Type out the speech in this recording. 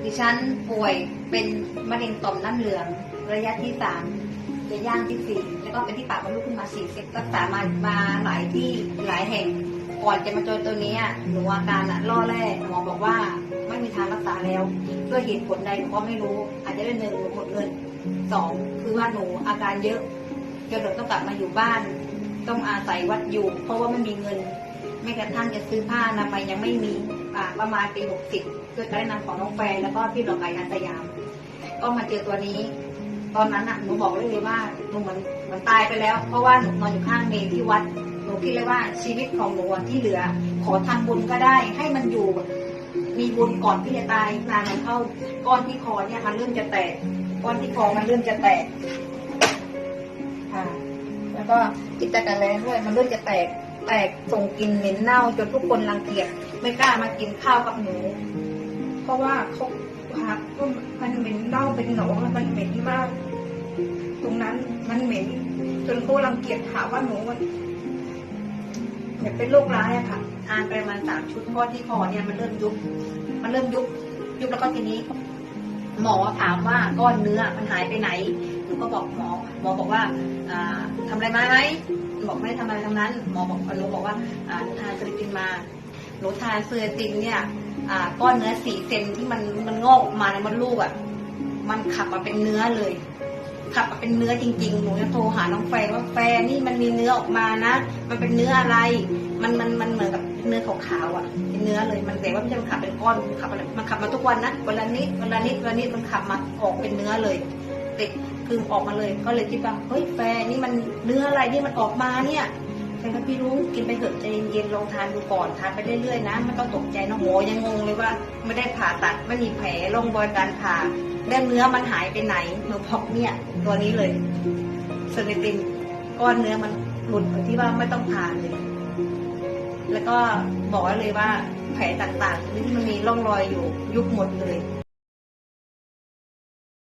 ดิฉันป่วยเป็นมะเร็งต่อมน้ำเหลืองระยะที่ 3จะย่างที่ 4แล้วก็เป็นที่ปากมดลูกขึ้นมา40รักษามาหลายที่หลายแห่งก่อนจะมาเจอตัวนี้หนูอาการล่อแร่หมอบอกว่าไม่มีทางรักษาแล้วด้วยเหตุผลใดหนูก็ไม่รู้อาจจะเป็น1หนูหมดเงิน2คือว่าหนูอาการเยอะจนหนูต้องกลับมาอยู่บ้านต้องอาศัยวัดอยู่เพราะว่าไม่มีเงินไม่กระทั่งจะซื้อผ้าอนามัยยังไม่มีประมาณปี60ด้วยการแนะนำของน้องแฟนแล้วก็พี่หลอกไก่อาสยามก็มาเจอตัวนี้ตอนนั้นหนูบอกเลยว่าหนูเหมือนตายไปแล้วเพราะว่าหนูนอนอยู่ข้างเมรุที่วัดหนูคิดเลยว่าชีวิตของหนูที่เหลือขอทำบุญก็ได้ให้มันอยู่มีบุญก่อนที่จะตายนานมันเข้าก้อนที่คอเนี่ยมันเริ่มจะแตกก้อนที่คอมันเริ่มจะแตกแล้วก็จิตตะกันแรงด้วยมันเริ่มจะแตกส่งกลิ่นเหม็นเน่าจนทุกคนรังเกียจไม่กล้ามากินข้าวกับหนูเพราะว่าเขามันเหม็นเน่าเป็นหนองมันเหม็นมากตรงนั้นมันเหม็นจนเขารังเกียจหาว่าหนูมันเหมือนเป็นโรคร้ายอะค่ะทานไปประมาณ3 ชุดก้อนที่คอเนี่ยมันเริ่มยุบแล้วก็ทีนี้หมอถามว่าก้อนเนื้อมันหายไปไหนหนูก็บอกหมอบอกว่าทำอะไรมาไหมบอกไม่ได้ทำอะไรทั้งนั้นหนูบอกว่าหนูทานเซอร์ตินมาหนูทานเซอร์ตินเนี่ยก้อนเนื้อ4 เซนที่มันงอกออกมาในมดลูกมันขับมาเป็นเนื้อเลยขับมาเป็นเนื้อจริงๆหนูจะโทรหาน้องแฟนว่าแฟนนี่มันมีเนื้อออกมานะมันเป็นเนื้ออะไรมันเหมือนกับเนื้อขาวๆเป็นเนื้อเลยมันแต่ว่าไม่ใช่มันขับเป็นก้อนมันขับมาทุกวันนะวันละนิดมันขับมาออกเป็นเนื้อเลยติดคือออกมาเลยก็เลยคิดว่าเฮ้ยแฟนนี่มันเนื้ออะไรที่มันออกมาเนี่ยแฟนก็พี่รู้กินไปเถอะใจเย็นๆลองทานดูก่อนทานไปเรื่อยๆนะไม่ต้องตกใจนะโหยังงงเลยว่าไม่ได้ผ่าตัดไม่มีแผลร่องรอยการผ่าแล้วเนื้อมันหายไปไหนหนูบอกเนี่ยตัวนี้เลยเซอร์ตินก้อนเนื้อมันหลุดที่ว่าไม่ต้องผ่าเลยแล้วก็บอกเลยว่าแผลต่างๆที่มันมีร่องรอยอยู่ยุบหมดเลย